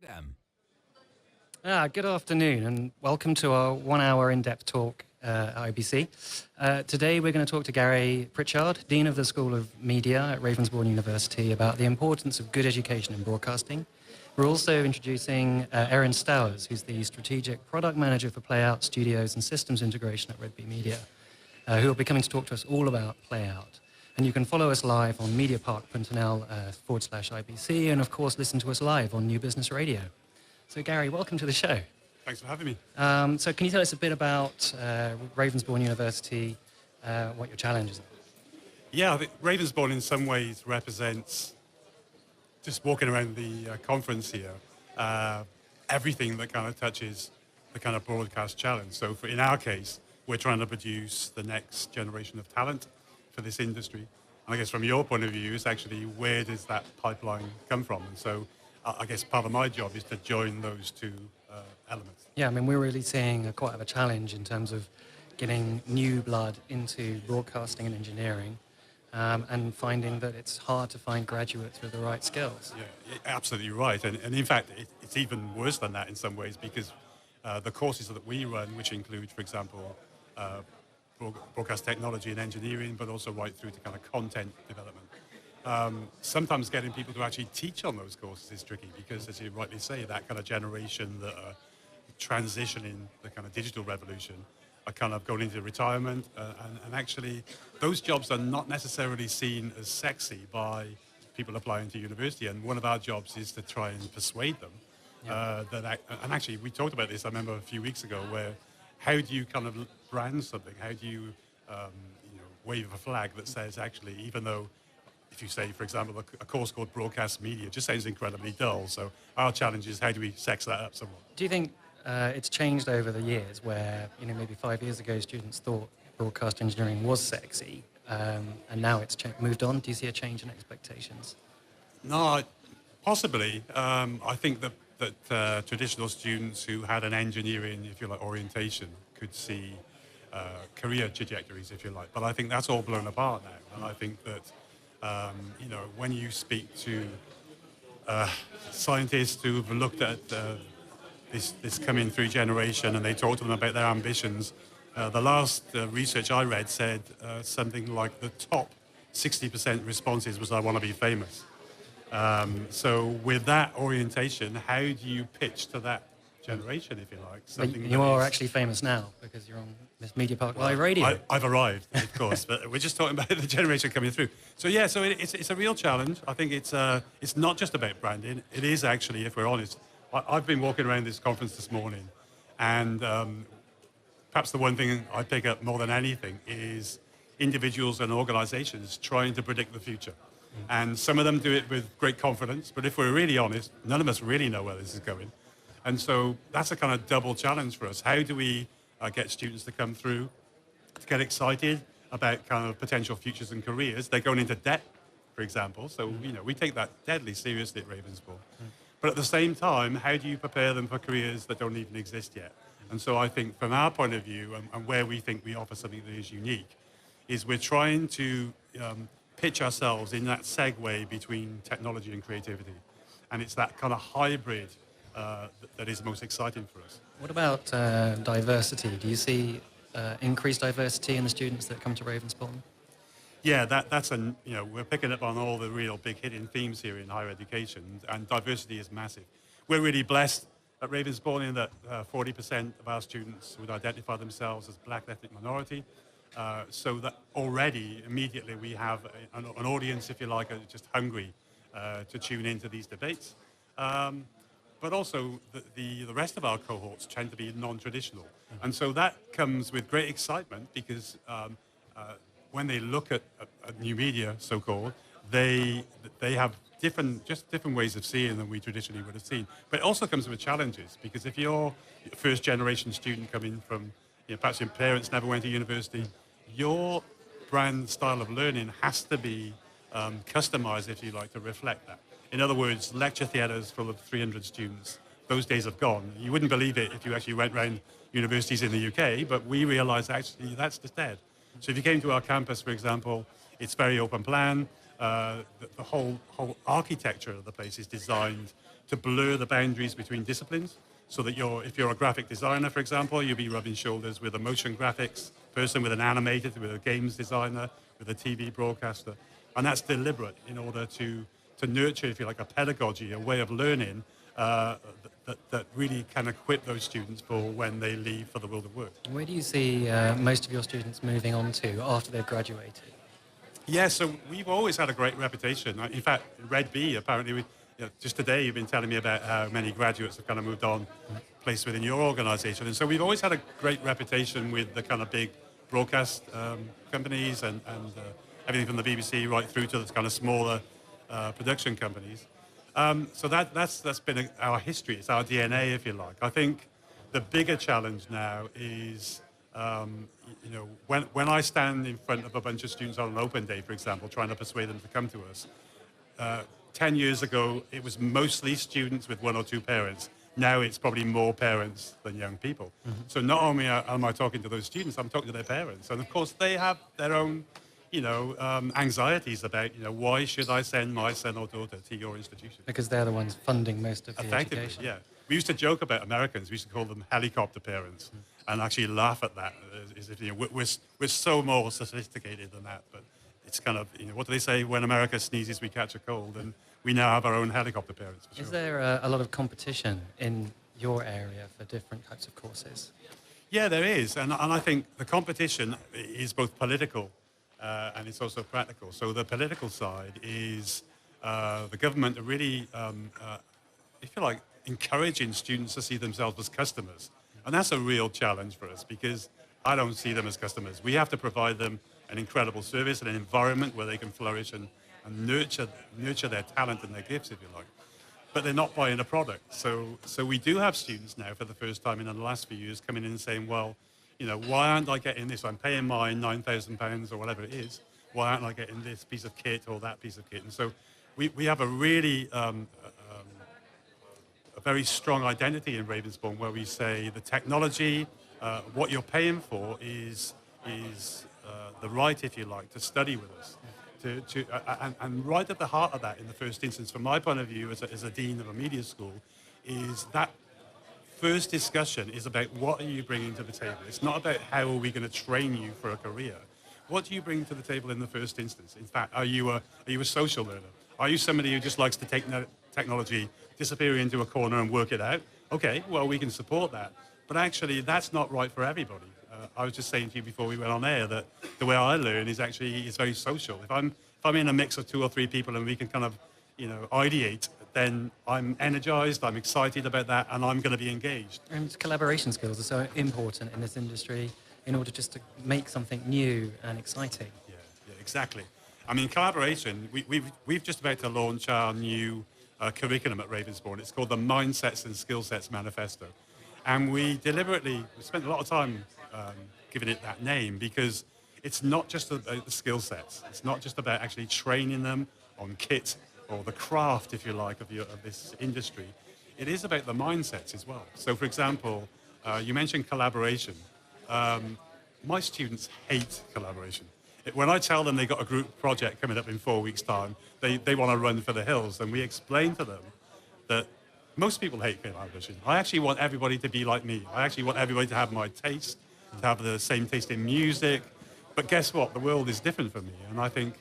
them. Good afternoon and welcome to our 1 hour in-depth talk at IBC. Today we're going to talk to Gary Pritchard, Dean of the School of Media at Ravensbourne University, about the importance of good education in broadcasting. We're also introducing Erin Stowers, who's the Strategic Product Manager for Playout Studios and Systems Integration at Red Bee Media, who will be coming to talk to us all about Playout. And you can follow us live on mediapark.nl/IBC and of course listen to us live on New Business Radio. So Gary, welcome to the show. Thanks for having me. So can you tell us a bit about Ravensbourne University, what your challenges are? Yeah, I think Ravensbourne in some ways represents, just walking around the conference here, everything that kind of touches the kind of broadcast challenge. So in our case, we're trying to produce the next generation of talent for this industry. And I guess from your point of view, it's actually where does that pipeline come from? And so I guess part of my job is to join those two elements. Yeah, I mean, we're really seeing quite a challenge in terms of getting new blood into broadcasting and engineering and finding that it's hard to find graduates with the right skills. Yeah, absolutely right. And in fact, it's even worse than that in some ways because the courses that we run, which include, for example, broadcast technology and engineering, but also right through to kind of content development. Sometimes getting people to actually teach on those courses is tricky because, as you rightly say, that kind of generation that are transitioning the kind of digital revolution are kind of going into retirement. And actually, those jobs are not necessarily seen as sexy by people applying to university. And one of our jobs is to try and persuade them. And actually, we talked about this, I remember a few weeks ago, where how do you kind of brand something? How do you, wave a flag that says, actually, even though if you say, for example, a course called broadcast media just sounds incredibly dull. So our challenge is how do we sex that up somewhat? Do you think it's changed over the years where, maybe 5 years ago students thought broadcast engineering was sexy and now it's moved on? Do you see a change in expectations? No, possibly. I think that traditional students who had an engineering, if you like, orientation could see career trajectories, if you like. But I think that's all blown apart now. And I think that when you speak to scientists who've looked at this coming through generation and they talk to them about their ambitions, the last research I read said something like the top 60% responses was, I want to be famous. So with that orientation, how do you pitch to that generation, if you like? You are actually famous now because you're on this Media Park Live Radio. I've arrived, of course, but we're just talking about the generation coming through. So yeah, so it's a real challenge. I think it's not just about branding. It is actually, if we're honest, I've been walking around this conference this morning, and perhaps the one thing I pick up more than anything is individuals and organizations trying to predict the future. And some of them do it with great confidence, but if we're really honest, none of us really know where this is going. And so that's a kind of double challenge for us. How do we get students to come through, to get excited about kind of potential futures and careers? They're going into debt, for example. So, we take that deadly seriously at Ravensbourne. But at the same time, how do you prepare them for careers that don't even exist yet? And so I think from our point of view and where we think we offer something that is unique is we're trying to pitch ourselves in that segue between technology and creativity. And it's that kind of hybrid that is most exciting for us. What about diversity? Do you see increased diversity in the students that come to Ravensbourne? Yeah, that's we're picking up on all the real big hitting themes here in higher education, and diversity is massive. We're really blessed at Ravensbourne in that 40% of our students would identify themselves as Black ethnic minority. So that already, immediately, we have an audience, if you like, just hungry to tune into these debates. But also, the rest of our cohorts tend to be non-traditional. And so that comes with great excitement because when they look at new media, so-called, they have different ways of seeing than we traditionally would have seen. But it also comes with challenges because if you're a first-generation student coming from, perhaps your parents never went to university, your brand style of learning has to be customized, if you like, to reflect that. In other words, lecture theatres full of 300 students, those days have gone. You wouldn't believe it if you actually went around universities in the UK, but we realised actually that's just dead. So if you came to our campus, for example, it's very open plan. the whole architecture of the place is designed to blur the boundaries between disciplines, so that if you're a graphic designer, for example, you'll be rubbing shoulders with a motion graphics person, with an animator, with a games designer, with a TV broadcaster. And that's deliberate in order to nurture, if you like, a pedagogy, a way of learning that really can equip those students for when they leave for the world of work. Where do you see most of your students moving on to after they've graduated? Yeah, so we've always had a great reputation. In fact, Red Bee, apparently, just today you've been telling me about how many graduates have kind of moved on, placed within your organisation. And so we've always had a great reputation with the kind of big broadcast companies and everything from the BBC right through to the kind of smaller production companies. So that's been our history. It's our DNA, if you like. I think the bigger challenge now is, when I stand in front of a bunch of students on an open day, for example, trying to persuade them to come to us, 10 years ago, it was mostly students with one or two parents. Now it's probably more parents than young people. Mm-hmm. So not only am I talking to those students, I'm talking to their parents. And of course, they have their own, anxieties about, why should I send my son or daughter to your institution? Because they're the ones funding most of the education. Yeah. We used to joke about Americans. We used to call them helicopter parents and actually laugh at that. As if, we're so more sophisticated than that. But it's kind of, what do they say? When America sneezes, we catch a cold. And we now have our own helicopter parents. For sure. Is there a lot of competition in your area for different types of courses? Yeah, there is. And I think the competition is both political and it's also practical. So the political side is the government are really, if you like, encouraging students to see themselves as customers. And that's a real challenge for us because I don't see them as customers. We have to provide them an incredible service and an environment where they can flourish and nurture their talent and their gifts, if you like. But they're not buying a product. So we do have students now for the first time in the last few years coming in and saying, well, why aren't I getting this? I'm paying my £9,000 or whatever it is. Why aren't I getting this piece of kit or that piece of kit? And so we have a really a very strong identity in Ravensbourne where we say the technology, what you're paying for is the right, if you like, to study with us. And right at the heart of that, in the first instance, from my point of view as a dean of a media school, is that first discussion is about what are you bringing to the table. It's not about how are we going to train you for a career. What do you bring to the table in the first instance? In fact, are you a social learner? Are you somebody who just likes to take technology, disappear into a corner and work it out? Okay, well, we can support that. But actually, that's not right for everybody. I was just saying to you before we went on air that the way I learn is very social. If I'm in a mix of two or three people and we can kind of, ideate, then I'm energized, I'm excited about that, and I'm going to be engaged. And collaboration skills are so important in this industry in order just to make something new and exciting. Yeah, exactly. I mean, collaboration, we've just about to launch our new curriculum at Ravensbourne. It's called the Mindsets and Skill Sets Manifesto. And we spent a lot of time giving it that name because it's not just about the skill sets. It's not just about actually training them on kit or the craft, if you like, of this industry. It is about the mindsets as well. So, for example, you mentioned collaboration. My students hate collaboration. When I tell them they got a group project coming up in 4 weeks' time, they want to run for the hills. And we explain to them that most people hate collaboration. I actually want everybody to be like me. I actually want everybody to have my taste, to have the same taste in music. But guess what? The world is different for me. And I think,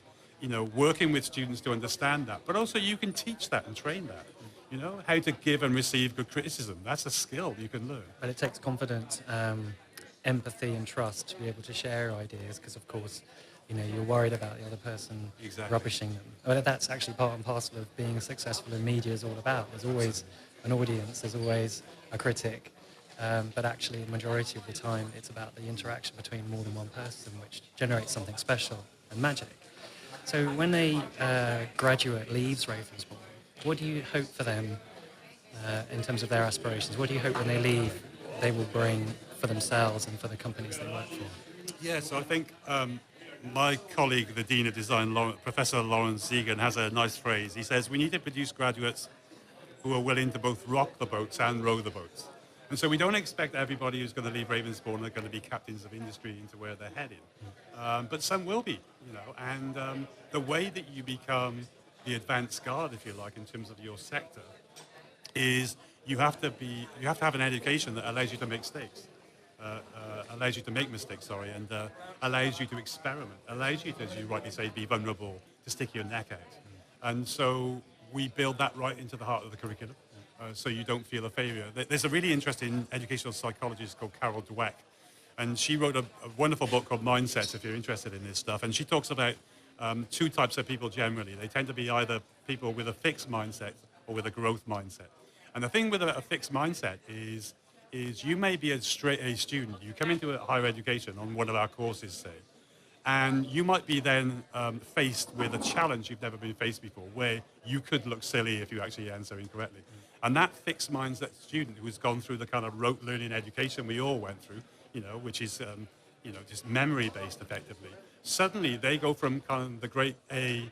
working with students to understand that. But also you can teach that and train that. How to give and receive good criticism. That's a skill you can learn. But it takes confidence, empathy and trust to be able to share ideas because, of course, you're worried about the other person rubbishing them. But that's actually part and parcel of being successful in media is all about. There's always an audience, there's always a critic. But actually, the majority of the time, it's about the interaction between more than one person, which generates something special and magic. So when a graduate leaves Ravensbourne, what do you hope for them in terms of their aspirations? What do you hope when they leave they will bring for themselves and for the companies they work for? Yeah, so I think my colleague, the Dean of Design, Professor Lawrence Egan, has a nice phrase. He says, we need to produce graduates who are willing to both rock the boats and row the boats. And so we don't expect everybody who's going to leave Ravensbourne are going to be captains of industry into where they're heading. But some will be, and the way that you become the advanced guard, if you like, in terms of your sector, is you have to have an education that allows you to make mistakes, and allows you to experiment, allows you to, as you rightly say, be vulnerable, to stick your neck out. And so we build that right into the heart of the curriculum, so you don't feel a failure. There's a really interesting educational psychologist called Carol Dweck, and she wrote a wonderful book called Mindsets, if you're interested in this stuff. And she talks about two types of people generally. They tend to be either people with a fixed mindset or with a growth mindset. And the thing with a fixed mindset is you may be a straight A student. You come into a higher education on one of our courses, say, and you might be then faced with a challenge you've never been faced before, where you could look silly if you actually answer incorrectly. And that fixed mindset student who's gone through the kind of rote learning education we all went through, which is just memory-based effectively, suddenly they go from kind of the great A,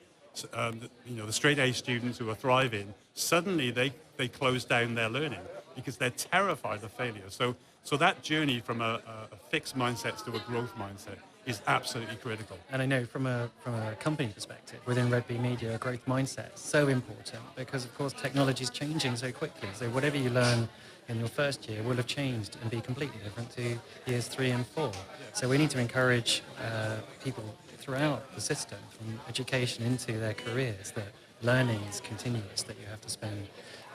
the straight A students who are thriving, suddenly they close down their learning because they're terrified of failure. So that journey from a fixed mindset to a growth mindset is absolutely critical. And I know from a company perspective, within Red Bee Media, a growth mindset is so important because, of course, technology is changing so quickly. So whatever you learn in your first year will have changed and be completely different to years 3 and 4. So we need to encourage people throughout the system, from education into their careers, that learning is continuous, that you have to spend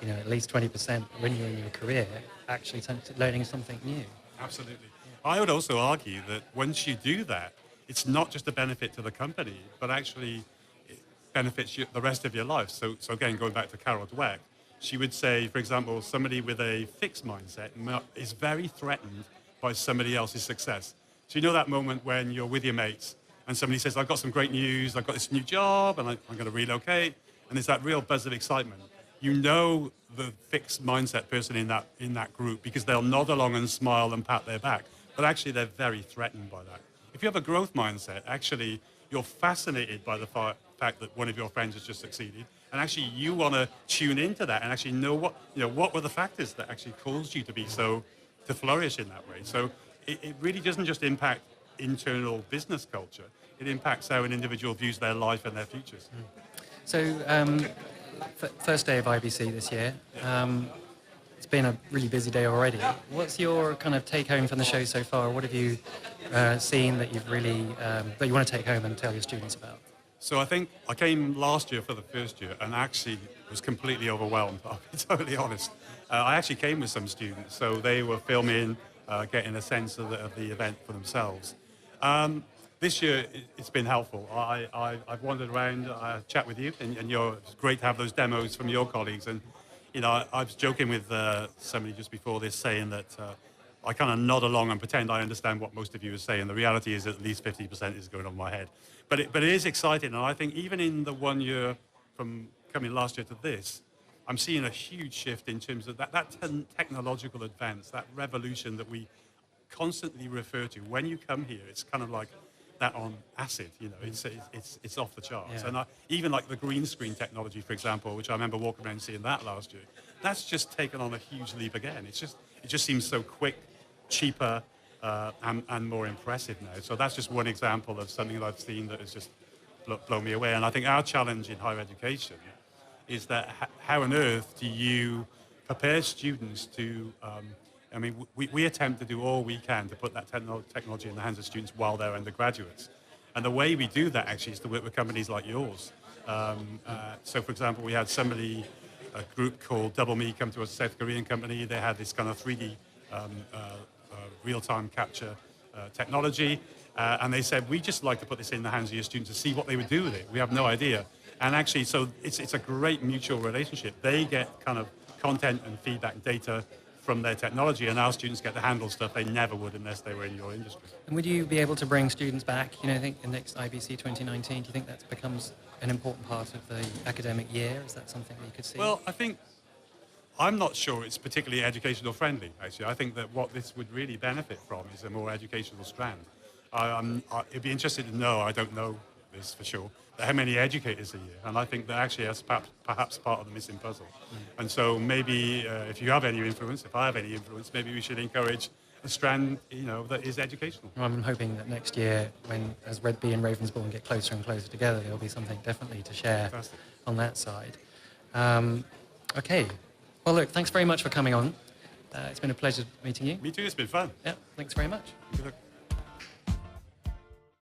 at least 20% when you're in your career actually learning something new. Absolutely. I would also argue that once you do that, it's not just a benefit to the company, but actually it benefits the rest of your life. So again, going back to Carol Dweck, she would say, for example, somebody with a fixed mindset is very threatened by somebody else's success. So that moment when you're with your mates and somebody says, I've got some great news, I've got this new job and I'm going to relocate, and there's that real buzz of excitement. The fixed mindset person in that group, because they'll nod along and smile and pat their back, but actually they're very threatened by that. If you have a growth mindset, actually you're fascinated by the fact that one of your friends has just succeeded, and actually you want to tune into that and actually know what were the factors that actually caused you to flourish in that way. So it really doesn't just impact internal business culture, it impacts how an individual views their life and their futures. So first day of IBC this year. It's been a really busy day already. What's your kind of take home from the show so far? What have you seen that you've really that you want to take home and tell your students about? So I think I came last year for the first year and actually was completely overwhelmed, I'll be totally honest. I actually came with some students, so they were filming, getting a sense of the event for themselves. This year, it's been helpful. I've wandered around, chat with you, and it's great to have those demos from your colleagues. And, I was joking with somebody just before this, saying that I kind of nod along and pretend I understand what most of you are saying. The reality is at least 50% is going on in my head. But it is exciting, and I think even in the 1 year from coming last year to this, I'm seeing a huge shift in terms of that technological advance, that revolution that we constantly refer to. When you come here, it's kind of like that on acid, it's off the charts. Yeah. And even like the green screen technology, for example, which I remember walking around seeing that last year, that's just taken on a huge leap again. It just seems so quick, cheaper, and more impressive now. So that's just one example of something that I've seen that has just blown me away. And I think our challenge in higher education is that how on earth do you prepare students to we attempt to do all we can to put that technology in the hands of students while they're undergraduates. And the way we do that actually is to work with companies like yours. So, for example, we had a group called Double Me come to us, a South Korean company. They had this kind of 3D real-time capture technology. And they said, we just like to put this in the hands of your students to see what they would do with it. We have no idea. And actually, so it's a great mutual relationship. They get kind of content and feedback and data from their technology, and our students get to handle stuff they never would unless they were in your industry. And would you be able to bring students back, I think in next IBC 2019, do you think that becomes an important part of the academic year? Is that something that you could see? Well, I'm not sure it's particularly educational friendly, actually. I think that what this would really benefit from is a more educational strand. It'd be interested to know, I don't know this for sure, but how many educators a year? And I think that actually that's perhaps part of the missing puzzle. And so maybe if you have any influence, if I have any influence, maybe we should encourage a strand, that is educational. Well, I'm hoping that next year, as Redby and Ravensbourne get closer and closer together, there'll be something definitely to share on that side. Okay. Well, look, thanks very much for coming on. It's been a pleasure meeting you. Me too, it's been fun. Yeah, thanks very much. Good luck.